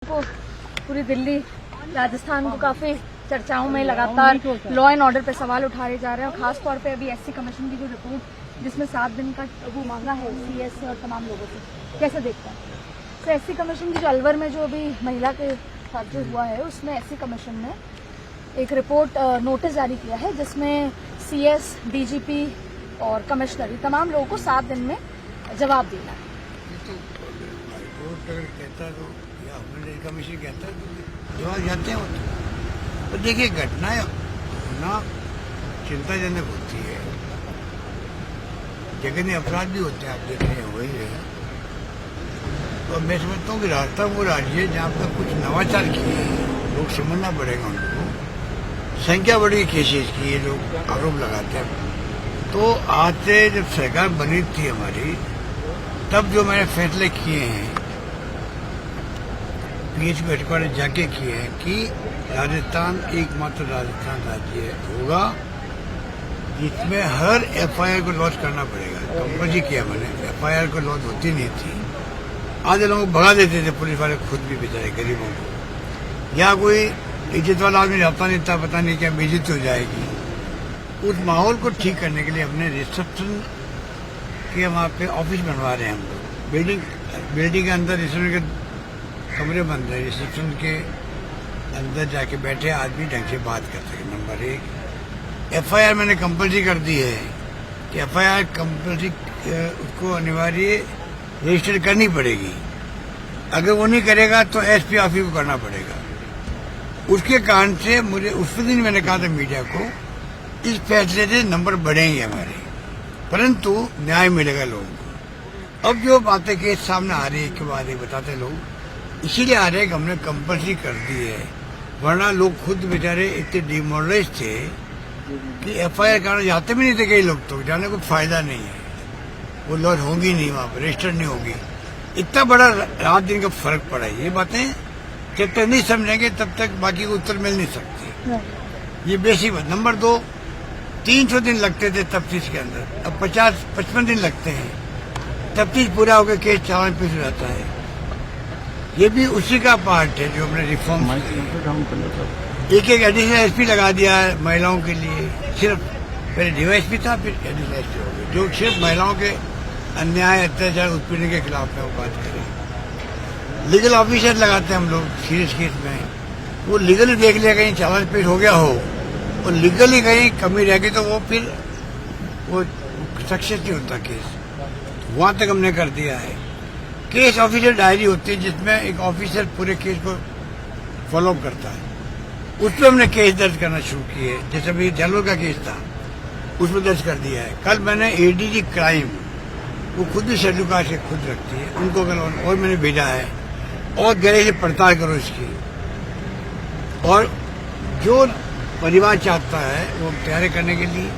को पूरी दिल्ली राजस्थान को काफी चर्चाओं में लगातार लॉ एंड ऑर्डर पे सवाल उठाए जा रहे हैं और खास तौर पे अभी एससी कमीशन की जो रिपोर्ट जिसमें 7 दिन का वो मांगा है सीएस से और तमाम लोगों से, कैसे देखते हैं? तो एससी कमीशन की जो अलवर में जो अभी महिला के साथ जो हुआ है उसमें एससी कमीशन ने एक रिपोर्ट नोटिस जारी किया है जिसमें सीएस, डीजीपी और कमिश्नर तमाम लोगों को 7 दिन में जवाब देना है। अगर कहता तो या कमीशन कहता है तो जवाब जाते हैं। तो देखिए घटनाएं होना चिंताजनक होती है, जघन्य अपराध भी होते हैं, आप देख रहे हैं वही है। तो मैं समझता हूँ कि राजस्थान वो राज्य है जहाँ पर कुछ नवाचार किए हैं, लोग समझना पड़ेगा उनको। संख्या बढ़ी केसेस की ये लोग आरोप लगाते हैं। तो आज से जब सरकार बनी थी हमारी, तब जो मैंने फैसले किए हैं पीएचपी हेडक्वार्टर जाके किए हैं कि राजस्थान एकमात्र राजस्थान राज्य होगा जिसमें हर एफआईआर को लॉन्च करना पड़ेगा। कंपल्सरी किया मैंने, एफआईआर को लॉन्च होती नहीं थी। आधे लोग भगा देते थे पुलिस वाले, खुद भी बेचारे गरीबों को, या कोई इज्जत वाला आदमी रहता नहीं था, पता नहीं क्या बेइज्जती हो जाएगी। उस माहौल को ठीक करने के लिए हमने रिसेप्शन के वहाँ पे ऑफिस बनवा रहे हैं हम लोग। बिल्डिंग के अंदर रिसेप्शन के कमरे बन रहे, रिसेप्शन के अंदर जाके बैठे आदमी ढंग से बात कर सके। नंबर 1, एफआईआर मैंने कंपल्सरी कर दी है कि एफआईआर कंपल्सरी उसको अनिवार्य रजिस्टर करनी पड़ेगी। अगर वो नहीं करेगा तो एसपी ऑफिस को करना पड़ेगा। उसके कारण से मुझे उस दिन मैंने कहा था मीडिया को, इस फैसले से नंबर बढ़ेंगे हमारे, परंतु न्याय मिलेगा लोगों को। अब जो बातें केस सामने आ रही है के बाद बताते लोग, इसीलिए आ रहे हैं कि हमने कंपल्सरी कर दी है, वरना लोग खुद बेचारे इतने डिमोरलाइज थे कि एफआईआर कारण जाते भी नहीं थे। कई लोग तो जाने को फायदा नहीं है, वो लॉन्च होंगी नहीं, वहाँ पर रजिस्टर नहीं होगी। इतना बड़ा रात दिन का फर्क पड़ा है। ये बातें जब तक नहीं समझेंगे तब तक बाकी को उत्तर मिल नहीं सकती। ये बेसिक बात। नंबर 2, 300 दिन लगते थे तफ्तीश के अंदर, अब 50-55 दिन लगते हैं। तफ्तीश पूरा होकर केस चालान पेश हो जाता है। ये भी उसी का पार्ट है जो हमने रिफॉर्म एक एडिशनल एसपी लगा दिया है महिलाओं के लिए। सिर्फ पहले डीवाईएसपी था, फिर एडिशनल एसपी हो गया, जो सिर्फ महिलाओं के अन्याय, अत्याचार, उत्पीड़न के खिलाफ में वो बात करें। लीगल ऑफिसर लगाते हैं हम लोग सीरियस केस में, वो लीगली देख लिया कहीं चालान पेश हो गया हो और लीगली कहीं कमी रह गई तो वो फिर वो सक्सेस नहीं होता केस। वहां तक हमने कर दिया है। केस ऑफिसर डायरी होती है जिसमें एक ऑफिसर पूरे केस को फॉलो अप करता है। उस पर हमने केस दर्ज करना शुरू किए। जैसे अभी जालोर का केस था, उसमें दर्ज कर दिया है। कल मैंने एडीजी क्राइम, वो खुद भी शेड्यूल कास्ट के खुद रखती है, उनको कल और मैंने भेजा है और गहराई से पड़ताल करो इसकी। और जो परिवार चाहता है वो तैयारी करने के लिए,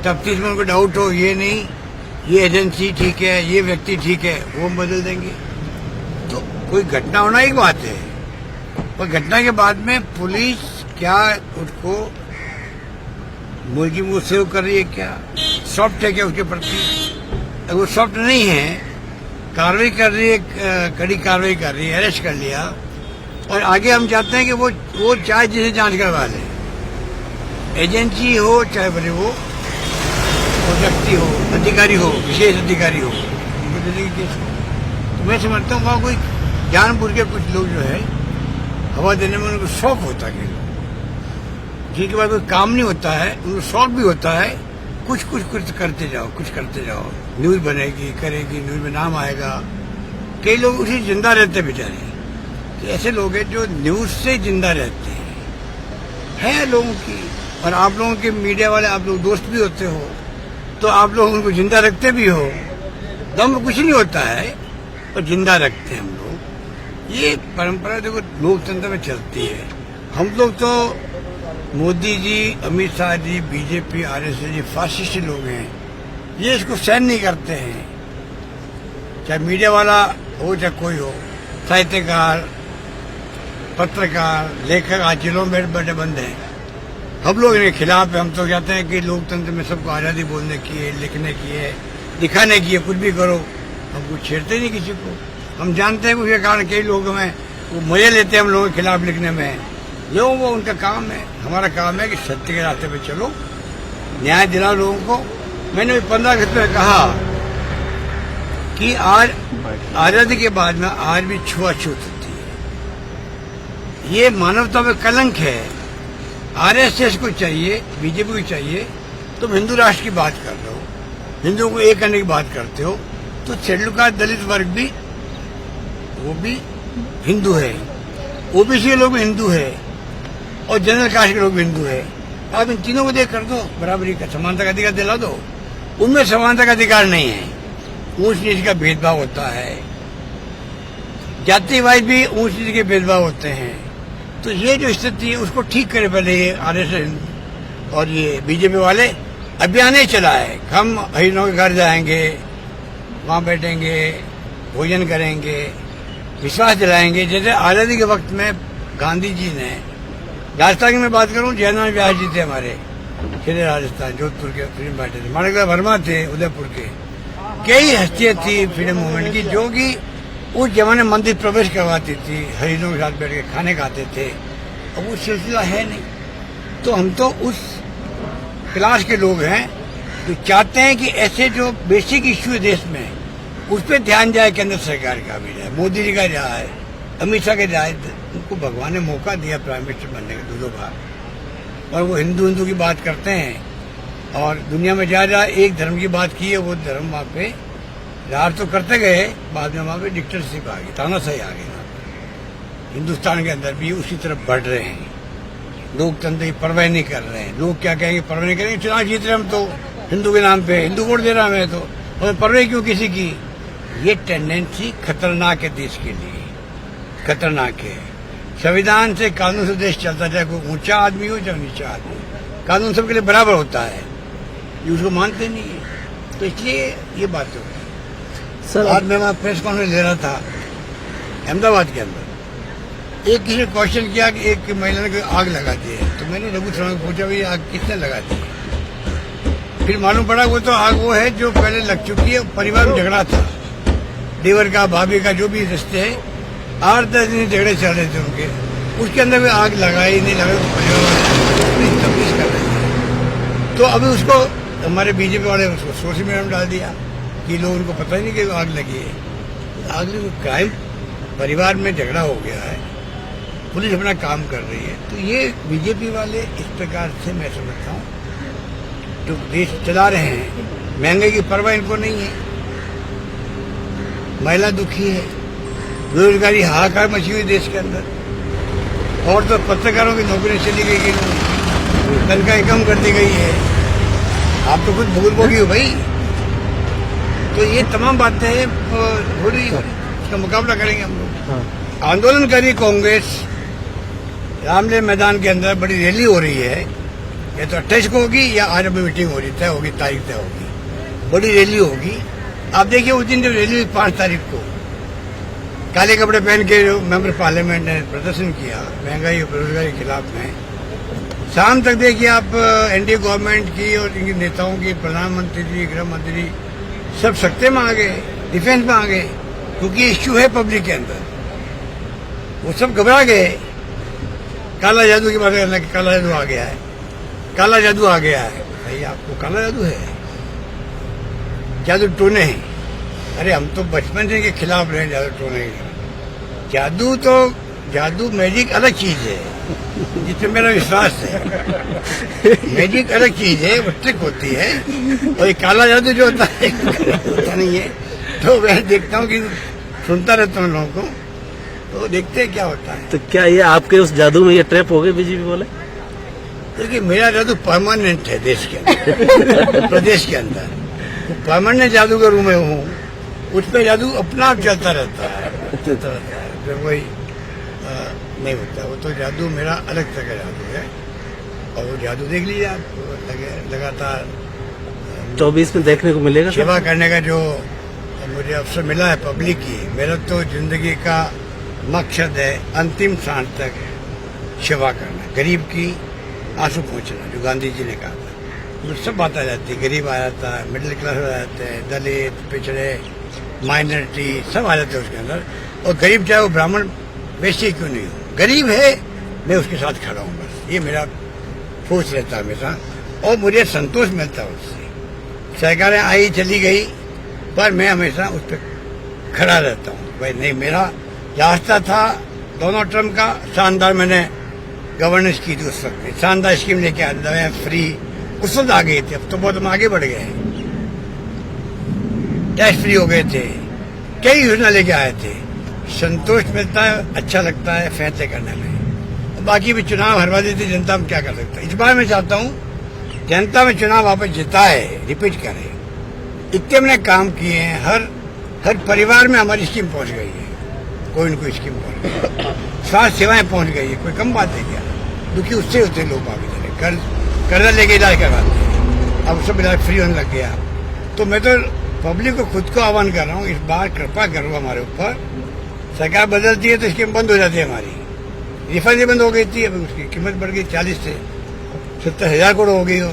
तफ्तीश में उनको डाउट हो, ये नहीं ये एजेंसी ठीक है, ये व्यक्ति ठीक है, वो बदल देंगे। तो कोई घटना होना एक बात है, पर घटना के बाद में पुलिस क्या उसको मुलजिम को सेव कर रही है, क्या सॉफ्ट है क्या उसके प्रति? अगर वो सॉफ्ट नहीं है, कार्रवाई कर रही है, कड़ी कार्रवाई कर रही है, अरेस्ट कर लिया, और आगे हम चाहते हैं कि वो चाहे जिसे जांच करवा ले, एजेंसी हो चाहे भले वो व्यक्ति हो, अधिकारी हो, विशेष अधिकारी हो, तो मैं समझता हूँ वहाँ कोई जानबूझ के कुछ लोग जो है हवा देने में उनको शौक होता है, जिनके बाद कोई काम नहीं होता है उनको शौक भी होता है, कुछ करते जाओ, कुछ करते जाओ, न्यूज बनेगी, करेगी, न्यूज में नाम आएगा। कई लोग उसी जिंदा रहते बेचारे। तो ऐसे लोग हैं जो न्यूज से जिंदा रहते हैं लोगों की। और आप लोगों के मीडिया वाले, आप लोग दोस्त भी होते हो, तो आप लोग उनको जिंदा रखते भी हो। दम कुछ नहीं होता है, पर जिंदा रखते हैं हम लोग। ये परंपरा देखो लोकतंत्र में चलती है। हम लोग तो मोदी जी, अमित शाह जी, बीजेपी, आरएसएस जी फासिस्ट लोग हैं, ये इसको सहन नहीं करते हैं। चाहे मीडिया वाला हो चाहे कोई हो, साहित्यकार, पत्रकार, लेखक आज जेलों में बैठे बंद हैं। हम लोग इनके खिलाफ है। हम तो कहते हैं कि लोकतंत्र में सबको आज़ादी बोलने की है, लिखने की है, दिखाने की है, कुछ भी करो। हम कुछ छेड़ते नहीं किसी को। हम जानते हैं उसके कारण कई लोग हमें वो मजे लेते हैं हम लोगों के खिलाफ लिखने में। जो वो उनका काम है, हमारा काम है कि सत्य के रास्ते पे चलो, न्याय दिलाओ लोगों को। मैंने 15 अगस्त में कहा कि आज आजादी के बाद में आज भी छुआछूत होती है, ये मानवता में कलंक है। आरएसएस को चाहिए, बीजेपी को चाहिए, तुम हिंदू राष्ट्र की बात कर रहे हो, हिंदुओं को एक करने की बात करते हो, तो शेड्यूल कास्ट दलित वर्ग भी, वो भी हिंदू है, ओबीसी के लोग भी हिंदू है और जनरल कास्ट के लोग भी हिंदू है। आप इन तीनों को देख कर दो, बराबरी का, समानता का अधिकार दिला दो। उनमें समानता का अधिकार नहीं है, ऊंच नीच का भेदभाव होता है, जातिवाद भी ऊंच नीच के भेदभाव होते हैं। तो ये जो स्थिति है उसको ठीक करे पहले ये आरएसएस और ये बीजेपी वाले अभियान ही चलाए। हम हरिजनों के घर जाएंगे, वहां बैठेंगे, भोजन करेंगे, विश्वास दिलाएंगे। जैसे आजादी के वक्त में गांधी जी ने, राजस्थान की मैं बात करूं, जयनारायण व्यास जी थे हमारे, श्री राजस्थान जोधपुर के फ्रीडम फाइटर थे, माणिकलाल वर्मा थे उदयपुर के, कई हस्तियां थी फ्रीडम मूवमेंट की जो कि उस जमाने मंदिर प्रवेश करवाती थी, हरिजनों के साथ बैठ के खाने खाते थे। अब वो सिलसिला है नहीं, तो हम तो उस क्लास के लोग हैं जो चाहते हैं कि ऐसे जो बेसिक इश्यू है देश में उस पर ध्यान जाए, केंद्र सरकार का भी जाए, मोदी जी का जाए, अमित शाह के जाए। उनको भगवान ने मौका दिया प्राइम मिनिस्टर बनने का 2 बार, और वो हिंदू की बात करते हैं और दुनिया में जा एक धर्म की बात की है, वो धर्म वहाँ पे राज तो करते गए, बाद में वहाँ पे डिक्टेटरशिप आ गई, तानाशाही आ गई। हिंदुस्तान के अंदर भी उसी तरफ बढ़ रहे हैं, लोकतंत्र की परवाह नहीं कर रहे हैं। लोग क्या कहेंगे, परवाह नहीं करेंगे, चुनाव जीत रहे हम तो हिंदू के नाम पे, हिंदू वोट दे रहा मैं तो, और परवाह क्यों किसी की। ये टेंडेंसी खतरनाक है, देश के लिए खतरनाक है। संविधान से, कानून से देश चलता, चाहे कोई ऊंचा आदमी हो चाहे नीचा आदमी, कानून सबके लिए बराबर होता है, ये उसको मानते नहीं है। तो इसलिए ये बात हो सर। आज मैं वहाँ प्रेस कॉन्फ्रेंस ले रहा था अहमदाबाद के अंदर, एक किसी ने क्वेश्चन किया कि एक महिला ने आग लगा दी है, तो मैंने रघु शर्मा को पूछा भाई आग किसने लगा दी है। फिर मालूम पड़ा वो तो आग वो है जो पहले लग चुकी है, परिवार में झगड़ा था, देवर का भाभी का जो भी रिश्ते है, 8-10 दिन झगड़े चल रहे थे उनके, उसके अंदर भी आग लगाई नहीं लगाई, तो परिवार तफ्तीश कर रहे थे। तो अभी उसको हमारे बीजेपी वाले उसको सोशल मीडिया में डाल दिया कि लोग उनको पता ही नहीं कि आग लगी है। आग क्राइम, परिवार में झगड़ा हो गया है, पुलिस अपना काम कर रही है। तो ये बीजेपी वाले इस प्रकार से मैं समझता हूँ जो देश चला रहे हैं, महंगाई की परवाह इनको नहीं है, महिला दुखी है, बेरोजगारी हाहाकार मची हुई देश के अंदर, और तो पत्रकारों की नौकरी चली गई, तनख्वाह कम कर दी गई है। आप तो खुद भुगतभोगी हो भाई। तो ये तमाम बातें थोड़ी इसका मुकाबला करेंगे हम लोग। आंदोलनकारी कांग्रेस रामलीला मैदान के अंदर बड़ी रैली हो रही है, या तो 28 को होगी या आज अभी मीटिंग हो रही तय होगी, तारीख तय होगी, बड़ी रैली होगी। आप देखिए उस दिन जब रैली हुई 5 तारीख को, काले कपड़े पहन के जो मेंबर पार्लियामेंट ने प्रदर्शन किया महंगाई और बेरोजगारी के खिलाफ में, शाम तक देखिए आप एनडीए गवर्नमेंट की और इनके नेताओं की, प्रधानमंत्री जी, गृह मंत्री सब सत्ते में आ गए, डिफेंस में आ गए, क्योंकि इश्यू है पब्लिक के अंदर। वो सब घबरा गए। काला जादू की बात करना कि काला जादू आ गया है, काला जादू आ गया है। भाई आपको काला जादू है, जादू टोने हैं। अरे हम तो बचपन से के खिलाफ रहे जादू टोने के। जादू तो जादू मैजिक अलग चीज है जिसमें मेरा विश्वास है। मैजिक अलग चीज है, वो ट्रिक होती है, और ये काला जादू जो होता है होता नहीं है। तो मैं देखता हूँ कि सुनता रहता हूँ लोगों को, तो देखते हैं क्या होता है। तो क्या ये आपके उस जादू में ये ट्रैप हो गए बीजेपी वाले? देखिए मेरा जादू परमानेंट है देश के अंदर, प्रदेश के अंदर परमानेंट जादूगर हूँ मैं हूँ, उस पर जादू अपना आप चलता रहता है, फिर वही नहीं होता। वो तो जादू मेरा अलग तरह का जादू है, और वो जादू देख लीजिए आप, लगातार 24 में देखने को मिलेगा। सेवा करने का जो मुझे अवसर मिला है पब्लिक की, मेरा तो जिंदगी का मकसद है अंतिम सांस तक सेवा करना, गरीब की आंसू पहुंचना, जो गांधी जी ने कहा था। सब बात आ जाती है, गरीब आ जाता है, मिडिल क्लास आ जाते हैं, दलित, पिछड़े, माइनॉरिटी सब आ जाते हैं उसके अंदर। और गरीब चाहे वो ब्राह्मण वैसे क्यों नहीं हूँ। गरीब है, मैं उसके साथ खड़ा हूँ, बस ये मेरा सोच रहता है हमेशा, और मुझे संतोष मिलता है उससे। सरकारें आई चली गई, पर मैं हमेशा उस पर खड़ा रहता हूँ। भाई नहीं, मेरा रास्ता था दोनों टर्म का शानदार, मैंने गवर्नेंस की थी उस वक्त में, शानदार स्कीम लेके आए, दवाएं फ्री, उस वक्त आ गए थे। अब तो बहुत हम आगे बढ़ गए हैं, टैक्स फ्री हो गए थे, कई योजना लेके आए थे। संतोष मिलता है, अच्छा लगता है फैसले करने में। बाकी भी चुनाव हरवा देती जनता, में क्या कर सकता है। इस बार मैं चाहता हूँ जनता में चुनाव वापस जिताए, रिपीट करे। इतने मैंने काम किए हैं, हर परिवार में हमारी स्कीम पहुंच गई है, कोई न कोई स्कीम पहुंच गई है, स्वास्थ्य सेवाएं पहुंच गई है, कोई कम बात है क्या। दुखी उससे होते लोग आगे चले, कर्जा लेके इलाज करवाते हैं, अब सब इलाज फ्री होने लग गया। तो मैं तो पब्लिक को खुद को आह्वान कर रहा हूँ, इस बार कृपा करो हमारे ऊपर। सरकार बदलती है तो स्कीम बंद हो जाती है हमारी, रिफंड बंद हो गई थी, अब उसकी कीमत बढ़ गई 40 से 70,000 करोड़ हो गई हो।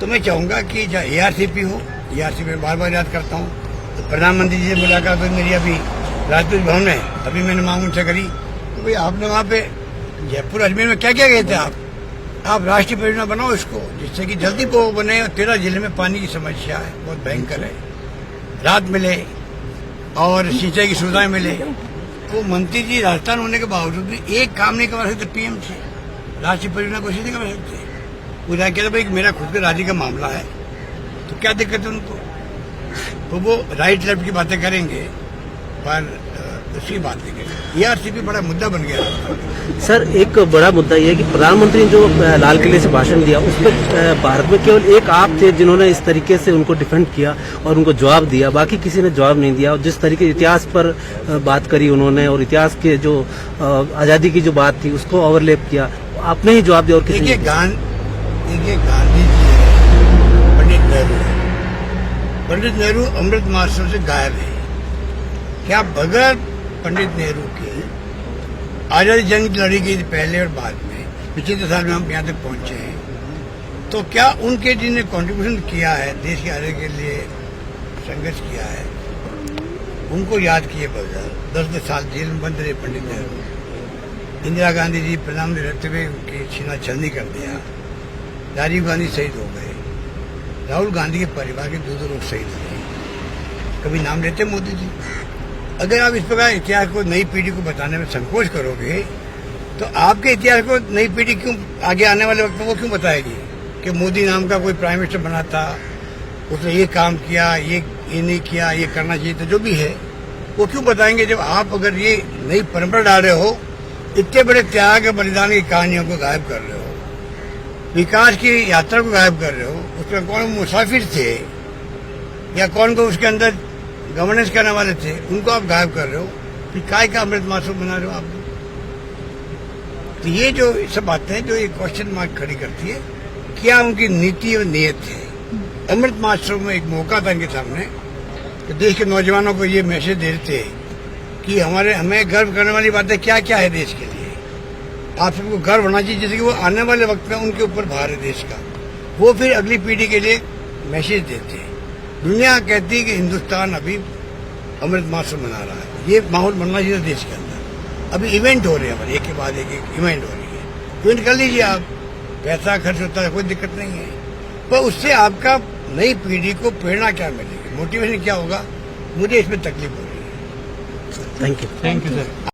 तो मैं चाहूंगा कि चाहे ARCP हो, ARCP में बार बार याद करता हूँ, तो प्रधानमंत्री जी से मुलाकात हुई मेरी अभी राजपूत भवन में, अभी मैंने मांग उनसे करी, तो भाई आपने वहाँ पे जयपुर अजमेर में क्या क्या गए थे आप राष्ट्रीय परियोजना बनाओ इसको, जिससे कि जल्दी वो बने। और 13 जिले में पानी की समस्या है, बहुत भयंकर है, राहत मिले और सिंचाई की सुविधाएं मिले। तो मंत्री जी राजस्थान होने के बावजूद भी एक काम नहीं करवा सकते PM से, राष्ट्रीय परियोजना कोशिश नहीं कर सकते। वो जाके कहते भाई मेरा खुद के राज्य का मामला है, तो क्या दिक्कत है उनको। तो वो राइट लेफ्ट की बातें करेंगे, पर उसकी बात नहीं करेंगे। ARCP बड़ा मुद्दा बन गया। सर एक बड़ा मुद्दा ये है कि प्रधानमंत्री ने जो लाल किले से भाषण दिया, उस पर भारत में केवल एक आप थे जिन्होंने इस तरीके से उनको डिफेंड किया और उनको जवाब दिया, बाकी किसी ने जवाब नहीं दिया। और जिस तरीके इतिहास पर बात करी उन्होंने, और इतिहास के जो आजादी की जो बात थी उसको ओवरलैप किया, आपने ही जवाब दिया और किसी देखिए गांधी जी है, पंडित नेहरू अमृत महोत्सव से गायब है। क्या बगैर पंडित नेहरू के आजादी जंग लड़ी गई थी पहले और बाद में, पिछले साल में हम यहाँ तक पहुंचे हैं, तो क्या उनके जिन्होंने कंट्रीब्यूशन किया है, देश की आजादी के लिए संघर्ष किया है, उनको याद किए बगैर 10 साल जेल में बंद रहे पंडित नेहरू। इंदिरा गांधी जी प्रधानमंत्री रहते हुए उनकी छीना छलनी कर दिया, राजीव गांधी शहीद हो गए, राहुल गांधी के परिवार के 2 लोग शहीद हुए, कभी नाम लेते मोदी जी। अगर आप इस प्रकार इतिहास को नई पीढ़ी को बताने में संकोच करोगे, तो आपके इतिहास को नई पीढ़ी क्यों आगे आने वाले वक्त में वो क्यों बताएगी कि मोदी नाम का कोई प्राइम मिनिस्टर बना था, उसने ये काम किया, ये नहीं किया, ये करना चाहिए था, जो भी है वो क्यों बताएंगे। जब आप अगर ये नई परंपरा डाल रहे हो, इतने बड़े त्याग बलिदान की कहानियों को गायब कर रहे हो, विकास की यात्रा को गायब कर रहे हो, उसमें कौन मुसाफिर थे या कौन को उसके अंदर गवर्नेंस करने वाले थे, उनको आप गायब कर रहे हो, फिर काय का अमृत महोत्सव बना रहे हो आप। तो ये जो सब बातें हैं जो ये क्वेश्चन मार्क खड़ी करती है, क्या उनकी नीति और नीयत है। अमृत महोत्सव में एक मौका था इनके सामने कि देश के नौजवानों को ये मैसेज देते कि हमें गर्व करने वाली बातें क्या क्या है देश के लिए, आप सबको गर्व होना चाहिए, जैसे कि वो आने वाले वक्त में उनके ऊपर भार है देश का, वो फिर अगली पीढ़ी के लिए मैसेज देते हैं। दुनिया कहती है कि हिंदुस्तान अभी अमृत महोत्सव मना रहा है, ये माहौल बनना चाहिए देश के अंदर। अभी इवेंट हो रहे हैं हमारे, एक के बाद एक इवेंट हो रही है, इवेंट कर लीजिए आप, पैसा खर्च होता है, कोई दिक्कत नहीं है, पर उससे आपका नई पीढ़ी को प्रेरणा क्या मिलेगी, मोटिवेशन क्या होगा, मुझे इसमें तकलीफ हो रही है। Thank you sir.